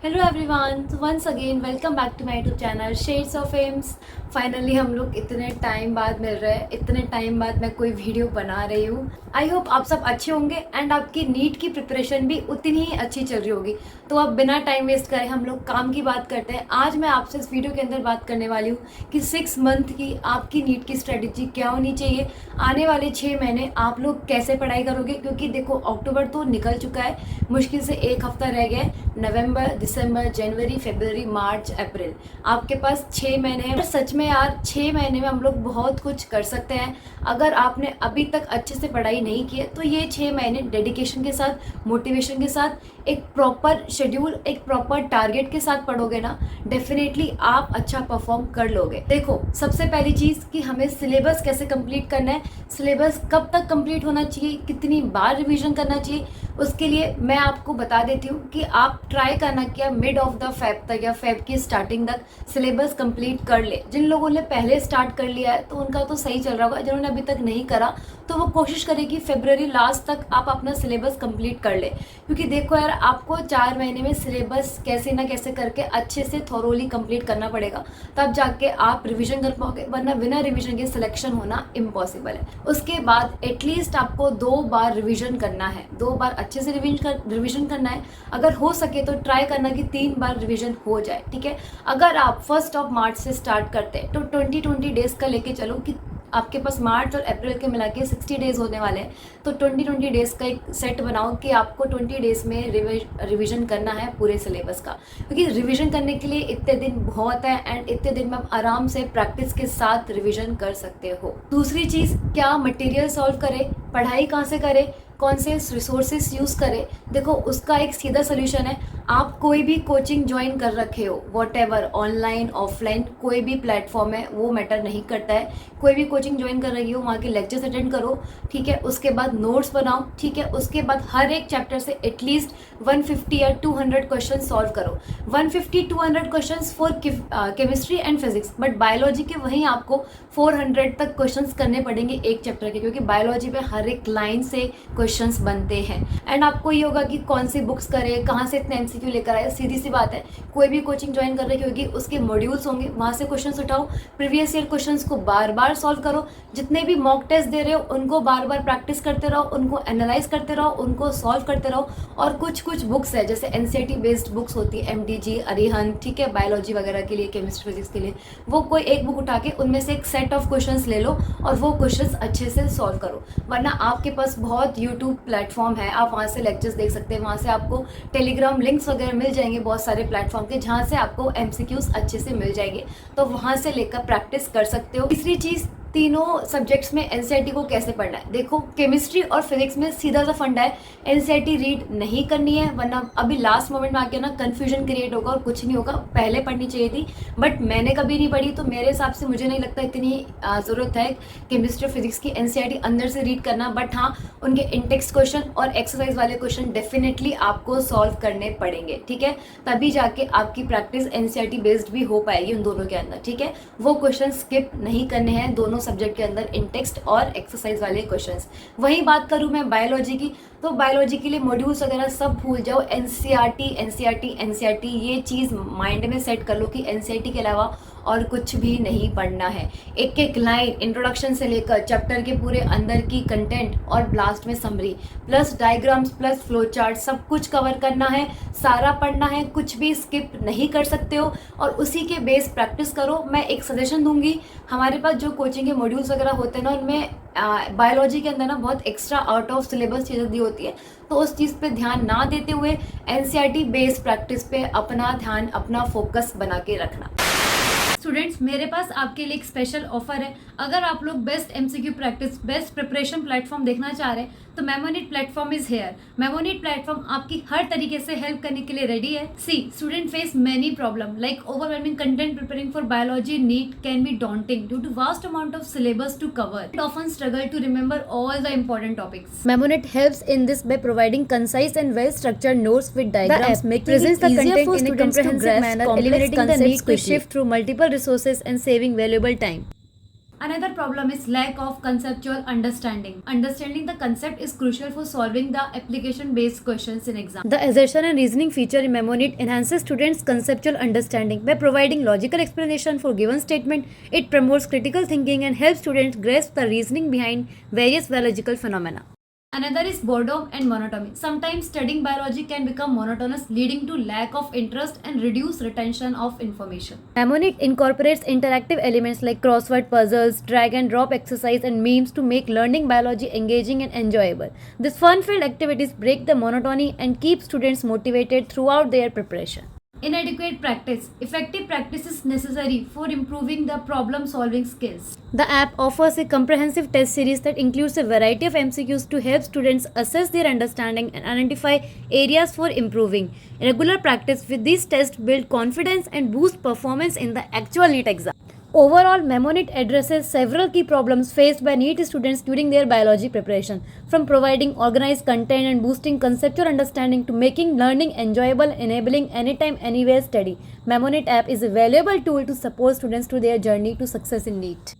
Hello everyone, once again welcome back to my YouTube channel Shades of AIIMS. Finally हम लोग इतने time बाद मिल रहे हैं, इतने टाइम बाद मैं कोई वीडियो बना रही हूँ। आई होप आप सब अच्छे होंगे एंड आपकी नीट की प्रिपरेशन भी उतनी ही अच्छी चल रही होगी। तो अब बिना टाइम वेस्ट करें हम लोग काम की बात करते हैं। आज मैं आपसे इस वीडियो के अंदर बात करने वाली हूँ कि 6 मंथ की आपकी नीट की स्ट्रेटेजी क्या होनी चाहिए। आने वाले 6 महीने आप लोग कैसे पढ़ाई करोगे, क्योंकि देखो अक्टूबर तो निकल चुका है, मुश्किल से एक हफ्ता रह गया है। नवंबर, दिसंबर, जनवरी, फरवरी, मार्च, अप्रैल, आपके पास 6 महीने हैं। सच में यार 6 महीने में हम लोग बहुत कुछ कर सकते हैं। अगर आपने अभी तक अच्छे से पढ़ाई नहीं की है तो ये 6 महीने डेडिकेशन के साथ, मोटिवेशन के साथ, एक प्रॉपर शेड्यूल, एक प्रॉपर टारगेट के साथ पढ़ोगे ना, डेफिनेटली आप अच्छा परफॉर्म कर लोगे। देखो सबसे पहली चीज़ कि हमें सिलेबस कैसे कंप्लीट करना है, सिलेबस कब तक कंप्लीट होना चाहिए, कितनी बार रिवीजन करना चाहिए, उसके लिए मैं आपको बता देती हूँ कि आप ट्राई करना क्या मिड ऑफ द फेब तक या फेब की स्टार्टिंग तक सिलेबस कंप्लीट कर ले। जिन लोगों ने पहले स्टार्ट कर लिया है तो उनका तो सही चल रहा होगा, जिन्होंने अभी तक नहीं करा तो वो कोशिश करें कि फरवरी लास्ट तक आप अपना सिलेबस कंप्लीट कर ले। क्योंकि देखो यार, आपको 4 महीने में सिलेबस कैसे ना कैसे करके अच्छे से थॉरोली कंप्लीट करना पड़ेगा, तब जाके आप रिविजन कर पाओगे, वरना बिना रिविजन के सिलेक्शन होना इम्पॉसिबल है। उसके बाद एटलीस्ट आपको 2 बार रिविजन करना है, 2 बार अच्छे से रिविजन करना है। अगर हो सके तो ट्राई करना कि 3 बार रिविजन हो जाए, ठीक है। अगर आप 1 मार्च से स्टार्ट करते हैं तो 20 डेज का लेके चलो कि आपके पास मार्च और अप्रैल के मिला के 60 डेज होने वाले हैं। तो 20 डेज का एक सेट बनाओ कि आपको 20 डेज में रिविजन करना है पूरे सिलेबस का, क्योंकि रिविजन करने के लिए इतने दिन बहुत है एंड इतने दिन में आप आराम से प्रैक्टिस के साथ रिविजन कर सकते हो। दूसरी चीज़, क्या मटेरियल सॉल्व करें, पढ़ाई कहाँ से करें, कौन से रिसोर्सेज यूज़ करें। देखो उसका एक सीधा सोल्यूशन है, आप कोई भी कोचिंग ज्वाइन कर रखे हो, वॉटएवर, ऑनलाइन ऑफलाइन कोई भी प्लेटफॉर्म है वो मैटर नहीं करता है। कोई भी कोचिंग ज्वाइन कर रही हो वहाँ के लेक्चर्स अटेंड करो, ठीक है। उसके बाद नोट्स बनाओ, ठीक है। उसके बाद हर एक चैप्टर से एटलीस्ट 150 या 200 क्वेश्चन सॉल्व करो। 150-200 question for chemistry and physics, but biology के वहीं आपको 400 तक क्वेश्चन करने पड़ेंगे एक चैप्टर के, क्योंकि बायोलॉजी में हर एक लाइन से क्वेश्चंस बनते हैं। एंड आपको ये होगा कि कौन सी बुक्स करें, कहाँ से इतने एमसीक्यू लेकर आए। सीधी सी बात है, कोई भी कोचिंग ज्वाइन कर रही होगी उसके मॉड्यूल्स होंगे, वहाँ से क्वेश्चंस उठाओ, प्रीवियस ईयर क्वेश्चंस को बार बार सॉल्व करो। जितने भी मॉक टेस्ट दे रहे हो उनको बार बार प्रैक्टिस करते रहो, उनको एनालाइज करते रहो, उनको सॉल्व करते रहो। और कुछ बुक्स है जैसे एनसीईआरटी बेस्ड बुक्स होती है, एमडीजी, अरिहंत, ठीक है, बायोलॉजी वगैरह के लिए, केमिस्ट्री फिजिक्स के लिए, वो कोई एक बुक उठा के उनमें से एक सेट ऑफ क्वेश्चंस ले लो और वो क्वेश्चंस अच्छे से सॉल्व करो। वरना आपके पास बहुत यूट्यूब प्लेटफॉर्म है, आप वहाँ से लेक्चर्स देख सकते हैं, वहाँ से आपको टेलीग्राम लिंक्स वगैरह मिल जाएंगे बहुत सारे प्लेटफॉर्म के, जहाँ से आपको एमसीक्यूज अच्छे से मिल जाएंगे, तो वहाँ से लेकर प्रैक्टिस कर सकते हो। तीसरी चीज़, तीनों सब्जेक्ट्स में एनसीईआरटी को कैसे पढ़ना है। देखो केमिस्ट्री और फिजिक्स में सीधा सा फंडा है, एनसीईआरटी रीड नहीं करनी है, वरना अभी लास्ट मोमेंट में आके ना कन्फ्यूजन क्रिएट होगा और कुछ नहीं होगा। पहले पढ़नी चाहिए थी बट मैंने कभी नहीं पढ़ी, तो मेरे हिसाब से मुझे नहीं लगता इतनी ज़रूरत है केमिस्ट्री और फिजिक्स की एनसीईआरटी अंदर से रीड करना। बट हाँ, उनके इंटेक्स्ट क्वेश्चन और एक्सरसाइज वाले क्वेश्चन डेफिनेटली आपको सॉल्व करने पड़ेंगे, ठीक है। तभी जाके आपकी प्रैक्टिस एनसीईआरटी बेस्ड भी हो पाएगी उन दोनों के अंदर, ठीक है। वो क्वेश्चन स्किप नहीं करने हैं दोनों सब्जेक्ट के अंदर, इंटेक्स्ट और एक्सरसाइज वाले क्वेश्चंस। वहीं बात करूं मैं बायोलॉजी की, तो बायोलॉजी के लिए मॉड्यूल्स वगैरह सब भूल जाओ, एनसीईआरटी ये चीज़ माइंड में सेट कर लो कि एनसीईआरटी के अलावा और कुछ भी नहीं पढ़ना है। एक एक लाइन इंट्रोडक्शन से लेकर चैप्टर के पूरे अंदर की कंटेंट और लास्ट में summary plus diagrams plus flow chart सब कुछ कवर करना है, सारा पढ़ना है, कुछ भी स्किप नहीं कर सकते हो और उसी के बेस प्रैक्टिस करो। मैं एक सजेशन दूंगी, हमारे पास जो कोचिंग के मॉड्यूल्स वगैरह होते हैं ना, उनमें बायोलॉजी के अंदर ना बहुत एक्स्ट्रा आउट ऑफ सिलेबस चीज़ें दी होती है, तो उस चीज़ पे ध्यान ना देते हुए एनसीईआरटी बेस्ड प्रैक्टिस पे अपना ध्यान, अपना फोकस बना के रखना। स्टूडेंट्स, मेरे पास आपके लिए एक स्पेशल ऑफर है। अगर आप लोग best MCQ practice, best preparation platform देखना चाह रहे हैं तो Memonit platform is here. Memonit platform आपकी हर तरीके से हेल्प करने के लिए रेडी है। See, student face many problem like overwhelming content preparing for biology NEET can be daunting due to vast amount of syllabus to cover and often struggle to remember all the important topics. Memonit helps in this by providing concise and well structured notes with diagrams, making it easier for students to grasp manner, eliminating the need to shift through multiple resources and saving valuable time. Another problem is lack of conceptual understanding. Understanding the concept is crucial for solving the application-based questions in exam. The assertion and reasoning feature in MemoNet enhances students' conceptual understanding by providing logical explanation for given statement. It promotes critical thinking and helps students grasp the reasoning behind various biological phenomena. Another is boredom and monotony. Sometimes studying biology can become monotonous, leading to lack of interest and reduced retention of information. MemoNet incorporates interactive elements like crossword puzzles, drag and drop exercise, and memes to make learning biology engaging and enjoyable. These fun-filled activities break the monotony and keep students motivated throughout their preparation. Inadequate practice. Effective practice is necessary for improving the problem-solving skills. The app offers a comprehensive test series that includes a variety of MCQs to help students assess their understanding and identify areas for improving. Regular practice with these tests build confidence and boost performance in the actual NEET exam. Overall, MemoNet addresses several key problems faced by NEET students during their biology preparation, from providing organized content and boosting conceptual understanding to making learning enjoyable, enabling anytime, anywhere study. MemoNet app is a valuable tool to support students to their journey to success in NEET.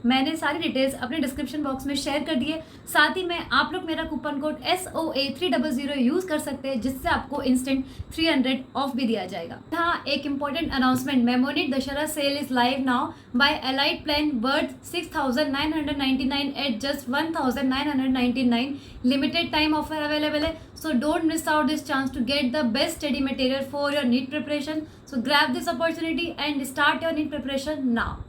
मैंने सारी details अपने description box में share कर दिए। साथ ही में आप लोग मेरा कूपन कोड SOA300 यूज़ कर सकते हैं, जिससे आपको इंस्टेंट 300 ऑफ भी दिया जाएगा। हाँ, एक important announcement, Memonet Dussehra sale is live now buy elite plan worth 6,999 at just 1,999। Limited time offer available है, so don't miss out this chance to get the best study material for your NEET preparation. So grab this opportunity and start your NEET preparation now.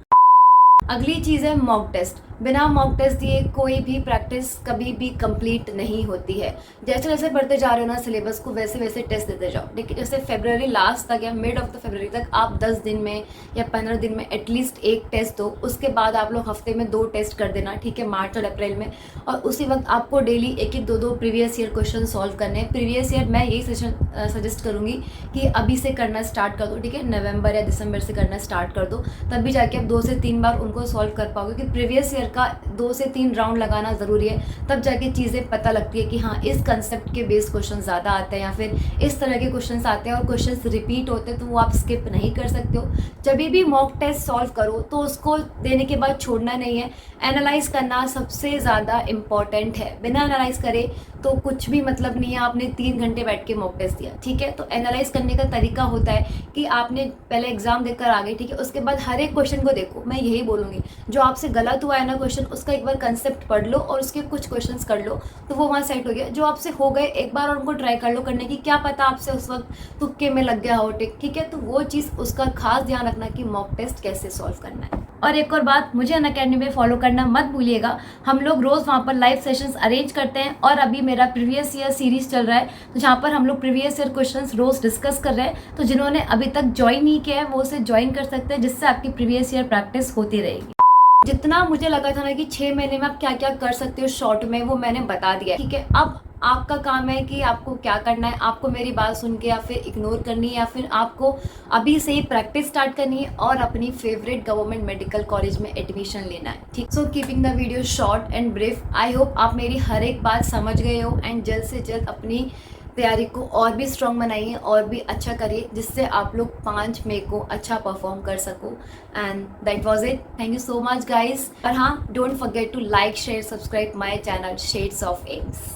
अगली चीज़ है mock test. बिना mock test दिए कोई भी practice कभी भी complete नहीं होती है। जैसे जैसे बढ़ते जा रहे हो ना सिलेबस को, वैसे वैसे टेस्ट देते जाओ। लेकिन जैसे फरवरी लास्ट तक या मिड ऑफ द फरवरी तक आप 10 दिन में या 15 दिन में एटलीस्ट एक टेस्ट दो। उसके बाद आप लोग हफ्ते में 2 टेस्ट कर देना, ठीक है, मार्च और अप्रैल में। और उसी वक्त आपको डेली एक एक दो प्रीवियस ईयर क्वेश्चन सॉल्व करने हैं। प्रीवियस ईयर मैं यही सजेस्ट करूँगी कि अभी से करना स्टार्ट कर दो, ठीक है, नवंबर या दिसंबर से करना स्टार्ट कर दो। तब भी जाके आप 2 से 3 बार उनको सॉल्व कर पाओगे कि प्रीवियस ईयर का 2 से 3 राउंड लगाना ज़रूरी है। तब जाके चीज़ें पता लगती है कि हाँ, इस कंसेप्ट के बेस्ड क्वेश्चन ज़्यादा आते हैं या फिर इस तरह के क्वेश्चंस आते हैं और क्वेश्चंस रिपीट होते हैं, तो वो आप स्किप नहीं कर सकते हो। जब भी मॉक टेस्ट सॉल्व करो तो उसको देने के बाद छोड़ना नहीं है। एनालाइज करना सबसे ज़्यादा इम्पॉर्टेंट है। बिना एनालाइज करे तो कुछ भी मतलब नहीं है। आपने 3 घंटे बैठ के मॉक टेस्ट दिया, ठीक है, तो एनालाइज करने का तरीका होता है कि आपने पहले एग्जाम देकर आ गए, ठीक है, उसके बाद हर एक क्वेश्चन को देखो। मैं यही बोलूँगी, जो आपसे गलत हुआ है ना क्वेश्चन, उसका एक बार कंसेप्ट पढ़ लो और उसके कुछ क्वेश्चंस कर लो, तो वो वहाँ सेट हो गया। जो आपसे हो गए एक बार और उनको ट्राई कर लो करने की, क्या पता आपसे उस वक्त तुक्के में लग गया हो टिक, ठीक है। तो वो चीज़ उसका खास ध्यान रखना कि मॉक टेस्ट कैसे सॉल्व करना है। और एक और बात, मुझे अनअकैडमी में फॉलो करना मत भूलिएगा। हम लोग रोज़ वहाँ पर लाइव सेशंस अरेंज करते हैं और अभी मेरा प्रीवियस ईयर सीरीज चल रहा है, तो जहाँ पर हम लोग प्रीवियस ईयर क्वेश्चंस रोज़ डिस्कस कर रहे हैं। तो जिन्होंने अभी तक ज्वाइन नहीं किया है वो उसे ज्वाइन कर सकते हैं, जिससे आपकी प्रीवियस ईयर प्रैक्टिस होती रहेगी। जितना मुझे लगा था ना कि 6 महीने में आप क्या क्या कर सकते हो शॉर्ट में, वो मैंने बता दिया, ठीक है। अब आपका काम है कि आपको क्या करना है। आपको मेरी बात सुन के या फिर इग्नोर करनी है, या फिर आपको अभी से ही प्रैक्टिस स्टार्ट करनी है और अपनी फेवरेट गवर्नमेंट मेडिकल कॉलेज में एडमिशन लेना है, ठीक। So keeping the video short and brief, I hope आप मेरी हर एक बात समझ गए हो एंड जल्द से जल्द अपनी तैयारी को और भी स्ट्रॉन्ग बनाइए और भी अच्छा करिए, जिससे आप लोग 5 मई को अच्छा परफॉर्म कर सको। And that was it. Thank you so much guys. और हाँ, don't forget to like, share, subscribe my channel Shades of AIIMS.